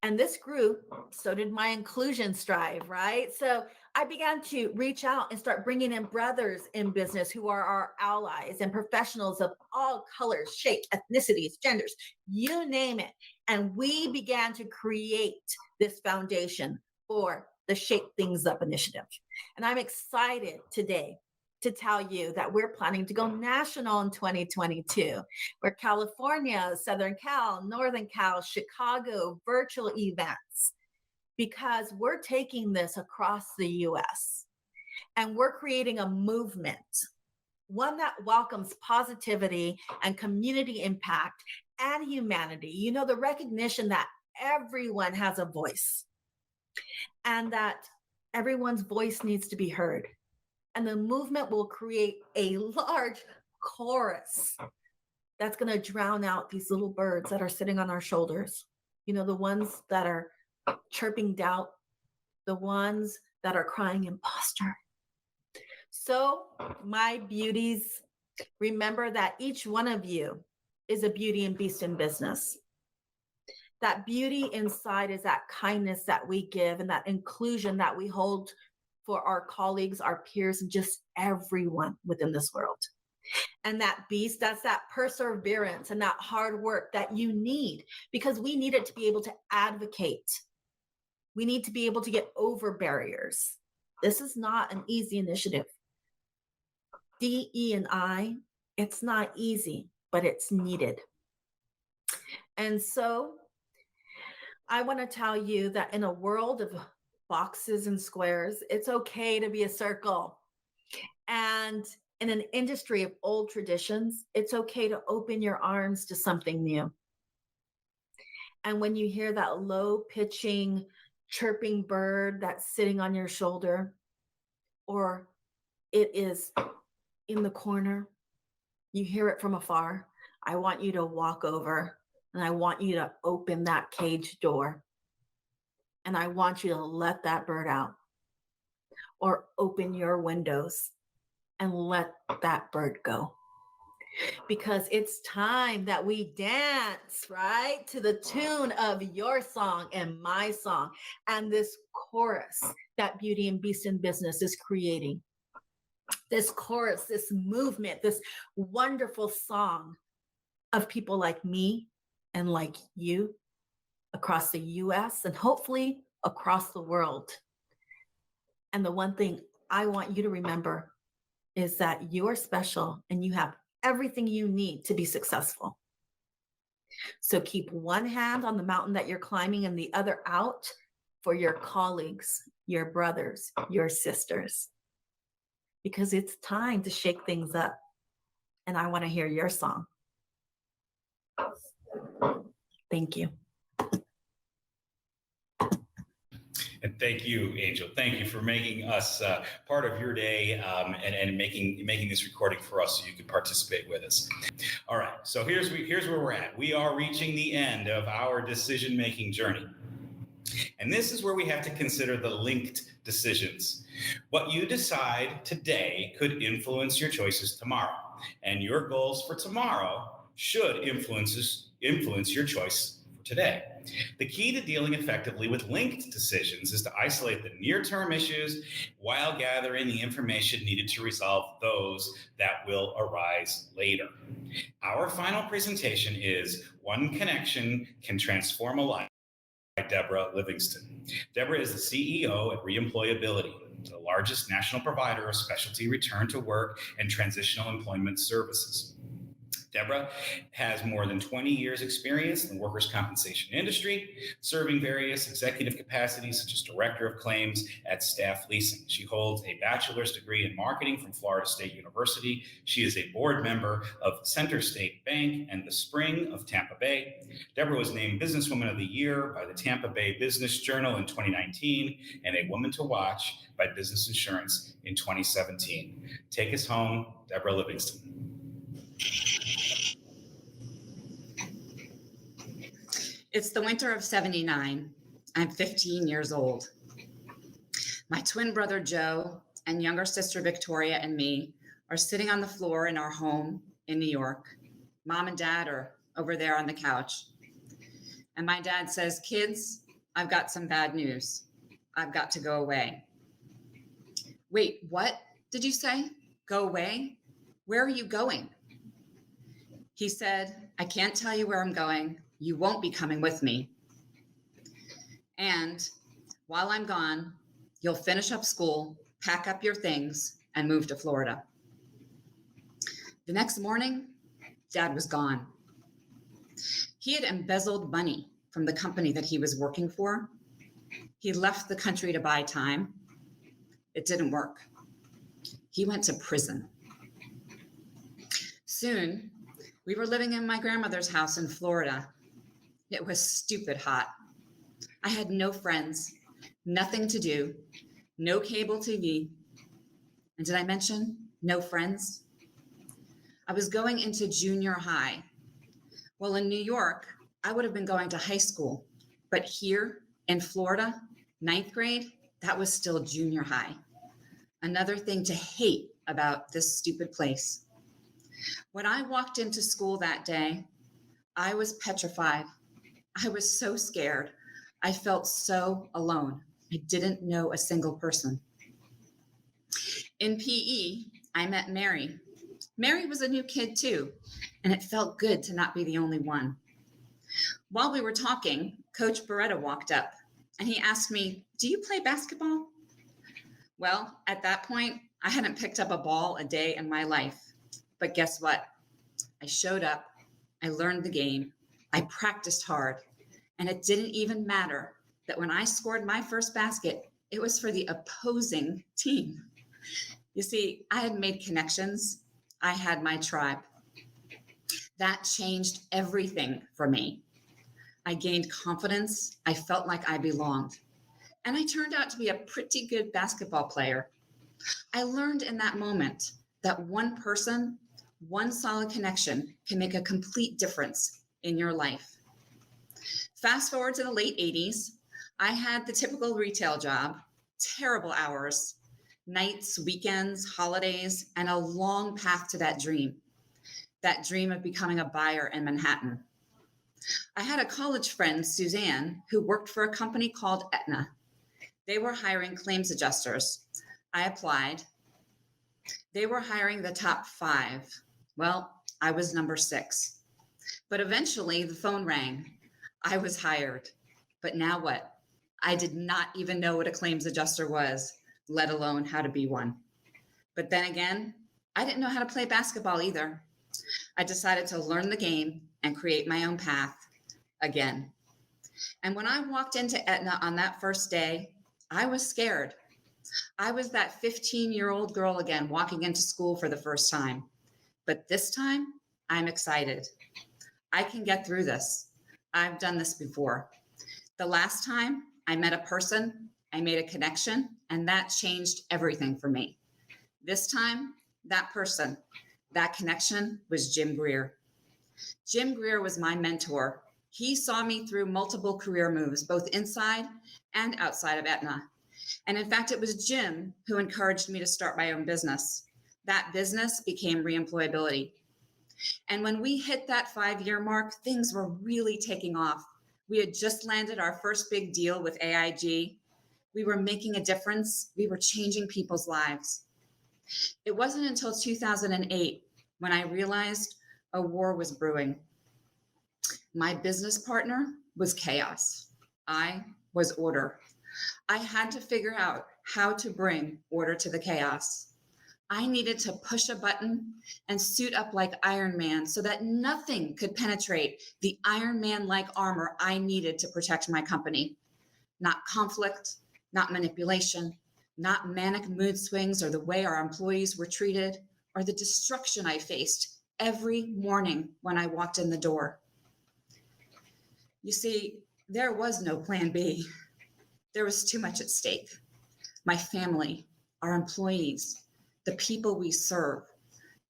And this grew, so did my inclusion strive, right? So I began to reach out and start bringing in brothers in business who are our allies and professionals of all colors, shapes, ethnicities, genders, you name it. And we began to create this foundation for the Shake Things Up initiative. And I'm excited today to tell you that we're planning to go national in 2022. We're California, Southern Cal, Northern Cal, Chicago, virtual events, because we're taking this across the US and we're creating a movement, one that welcomes positivity and community impact and humanity. You know, the recognition that everyone has a voice and that everyone's voice needs to be heard. And the movement will create a large chorus that's going to drown out these little birds that are sitting on our shoulders. You know, the ones that are chirping doubt, the ones that are crying imposter. So, my beauties, remember that each one of you is a beauty and beast in business. That beauty inside is that kindness that we give and that inclusion that we hold for our colleagues, our peers, and just everyone within this world. And that beast, that's that perseverance and that hard work that you need, because we need it to be able to advocate. We need to be able to get over barriers. This is not an easy initiative. DE&I, it's not easy, but it's needed. And so I want to tell you that in a world of boxes and squares, it's okay to be a circle. And in an industry of old traditions, it's okay to open your arms to something new. And when you hear that low pitching, chirping bird that's sitting on your shoulder, or it is in the corner, you hear it from afar, I want you to walk over and I want you to open that cage door. And I want you to let that bird out, or open your windows and let that bird go. Because it's time that we dance, right? To the tune of your song and my song and this chorus that Beauty and Beast in Business is creating. This chorus, this movement, this wonderful song of people like me and like you across the US and hopefully across the world. And the one thing I want you to remember is that you're special and you have everything you need to be successful. So keep one hand on the mountain that you're climbing and the other out for your colleagues, your brothers, your sisters, because it's time to shake things up. And I want to hear your song. Thank you. And thank you, Angel. Thank you for making us part of your day and making this recording for us so you can participate with us. All right, so here's where we're at. We are reaching the end of our decision-making journey. And this is where we have to consider the linked decisions. What you decide today could influence your choices tomorrow, and your goals for tomorrow should influence your choice for today. The key to dealing effectively with linked decisions is to isolate the near-term issues while gathering the information needed to resolve those that will arise later. Our final presentation is One Connection Can Transform a Life by Deborah Livingston. Deborah is the CEO at Reemployability, the largest national provider of specialty return to work and transitional employment services. Deborah has more than 20 years experience in the workers' compensation industry, serving various executive capacities such as Director of Claims at Staff Leasing. She holds a bachelor's degree in marketing from Florida State University. She is a board member of Center State Bank and the Spring of Tampa Bay. Deborah was named Businesswoman of the Year by the Tampa Bay Business Journal in 2019 and a Woman to Watch by Business Insurance in 2017. Take us home, Deborah Livingston. It's the winter of '79. I'm 15 years old. My twin brother Joe and younger sister Victoria and me are sitting on the floor in our home in New York. Mom and Dad are over there on the couch. And my dad says, "Kids, I've got some bad news. I've got to go away." "Wait, what did you say? Go away? Where are you going?" He said, "I can't tell you where I'm going. You won't be coming with me. And while I'm gone, you'll finish up school, pack up your things, and move to Florida." The next morning, Dad was gone. He had embezzled money from the company that he was working for. He left the country to buy time. It didn't work. He went to prison. Soon, we were living in my grandmother's house in Florida. It was stupid hot. I had no friends, nothing to do, no cable TV. And did I mention no friends? I was going into junior high. Well, in New York, I would have been going to high school. But here in Florida, 9th grade, that was still junior high. Another thing to hate about this stupid place. When I walked into school that day, I was petrified. I was so scared. I felt so alone. I didn't know a single person. In PE, I met Mary. Mary was a new kid too, and it felt good to not be the only one. While we were talking, Coach Beretta walked up, and he asked me, "Do you play basketball?" Well, at that point, I hadn't picked up a ball a day in my life. But guess what? I showed up, I learned the game, I practiced hard, and it didn't even matter that when I scored my first basket, it was for the opposing team. You see, I had made connections. I had my tribe. That changed everything for me. I gained confidence. I felt like I belonged. And I turned out to be a pretty good basketball player. I learned in that moment that one person, one solid connection can make a complete difference in your life. Fast forward to the late 80s, I had the typical retail job, terrible hours, nights, weekends, holidays, and a long path to that dream of becoming a buyer in Manhattan. I had a college friend, Suzanne, who worked for a company called Aetna. They were hiring claims adjusters. I applied. They were hiring the top 5. Well, I was number 6. But eventually the phone rang. I was hired. But now what? I did not even know what a claims adjuster was, let alone how to be one. But then again, I didn't know how to play basketball either. I decided to learn the game and create my own path again. And when I walked into Aetna on that first day, I was scared. I was that 15-year-old girl again, walking into school for the first time. But this time, I'm excited. I can get through this. I've done this before. The last time I met a person, I made a connection, and that changed everything for me. This time, that person, that connection was Jim Greer. Jim Greer was my mentor He saw me through multiple career moves, both inside and outside of Aetna. And in fact, it was Jim who encouraged me to start my own business. That business became Reemployability. And when we hit that 5-year mark, things were really taking off. We had just landed our first big deal with AIG. We were making a difference. We were changing people's lives. It wasn't until 2008 when I realized a war was brewing. My business partner was chaos. I was order. I had to figure out how to bring order to the chaos. I needed to push a button and suit up like Iron Man so that nothing could penetrate the Iron Man-like armor I needed to protect my company. Not conflict, not manipulation, not manic mood swings or the way our employees were treated, or the destruction I faced every morning when I walked in the door. You see, there was no plan B. There was too much at stake. My family, our employees, the people we serve,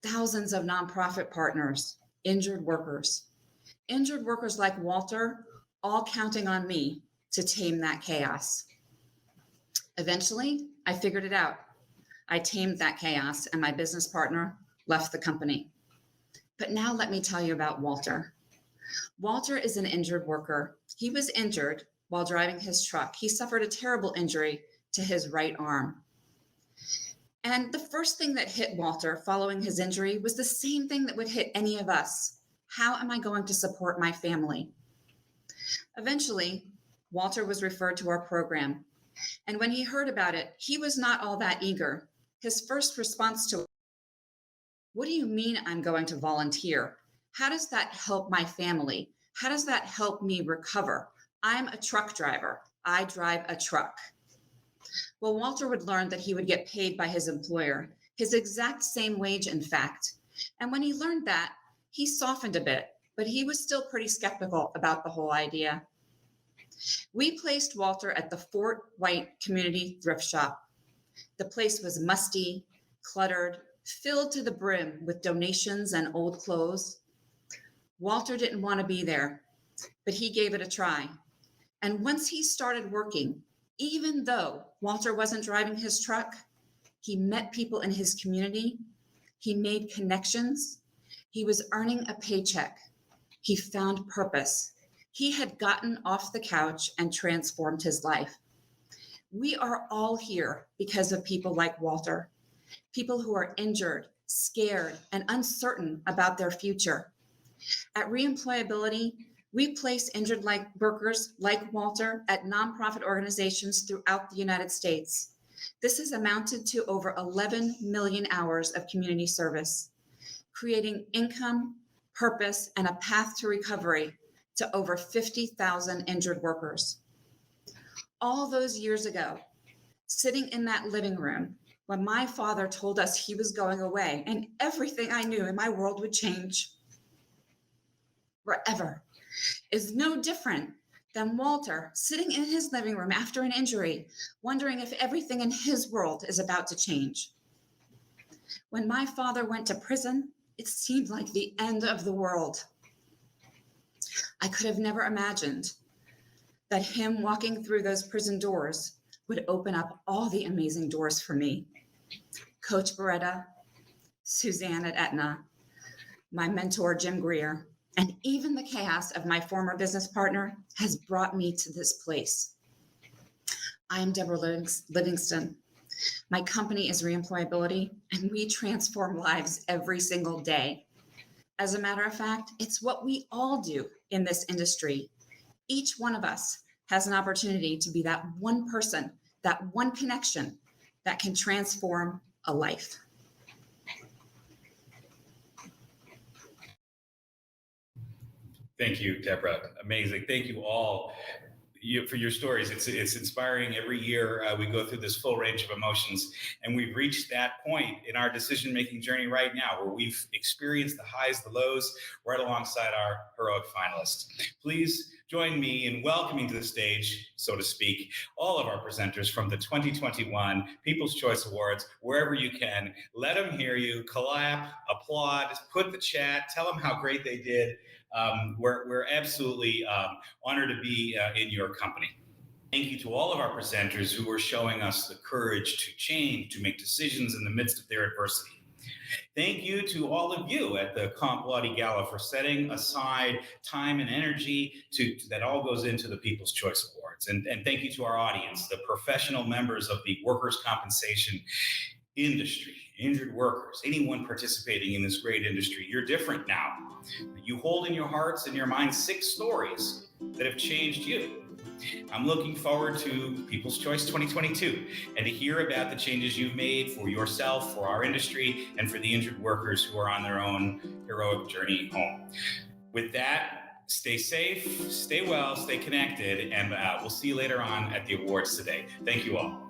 thousands of nonprofit partners, injured workers like Walter, all counting on me to tame that chaos. Eventually, I figured it out. I tamed that chaos and my business partner left the company. But now let me tell you about Walter. Walter is an injured worker. He was injured while driving his truck. He suffered a terrible injury to his right arm. And the first thing that hit Walter following his injury was the same thing that would hit any of us. How am I going to support my family? Eventually, Walter was referred to our program. And when he heard about it, he was not all that eager. His first response to, "What do you mean I'm going to volunteer? How does that help my family? How does that help me recover? I'm a truck driver. I drive a truck." Well, Walter would learn that he would get paid by his employer, his exact same wage, in fact. And when he learned that, he softened a bit, but he was still pretty skeptical about the whole idea. We placed Walter at the Fort White Community Thrift Shop. The place was musty, cluttered, filled to the brim with donations and old clothes. Walter didn't want to be there, but he gave it a try. And once he started working, even though Walter wasn't driving his truck, he met people in his community. He made connections. He was earning a paycheck. He found purpose. He had gotten off the couch and transformed his life. We are all here because of people like Walter, people who are injured, scared, and uncertain about their future. At Reemployability, we place injured workers like Walter at nonprofit organizations throughout the United States. This has amounted to over 11 million hours of community service, creating income, purpose, and a path to recovery to over 50,000 injured workers. All those years ago, sitting in that living room when my father told us he was going away and everything I knew in my world would change forever, is no different than Walter sitting in his living room after an injury, wondering if everything in his world is about to change. When my father went to prison, it seemed like the end of the world. I could have never imagined that him walking through those prison doors would open up all the amazing doors for me. Coach Beretta, Suzanne at Aetna, my mentor, Jim Greer, and even the chaos of my former business partner has brought me to this place. I am Deborah Livingston. My company is Reemployability, and we transform lives every single day. As a matter of fact, it's what we all do in this industry. Each one of us has an opportunity to be that one person, that one connection that can transform a life. Thank you, Deborah. Amazing. Thank you all for your stories. It's inspiring. Every year we go through this full range of emotions, and we've reached that point in our decision-making journey right now where we've experienced the highs, the lows, right alongside our heroic finalists. Please join me in welcoming to the stage, so to speak, all of our presenters from the 2021 People's Choice Awards. Wherever you can, let them hear you, clap, applaud, put the chat, tell them how great they did. We're absolutely honored to be in your company. Thank you to all of our presenters who are showing us the courage to change, to make decisions in the midst of their adversity. Thank you to all of you at the Laude Gala for setting aside time and energy that all goes into the People's Choice Awards. And thank you to our audience, the professional members of the workers' compensation industry, injured workers, anyone participating in this great industry. You're different now. You hold in your hearts and your minds 6 stories that have changed you. I'm looking forward to People's Choice 2022 and to hear about the changes you've made for yourself, for our industry, and for the injured workers who are on their own heroic journey home. With that, stay safe, stay well, stay connected, and we'll see you later on at the awards today. Thank you all.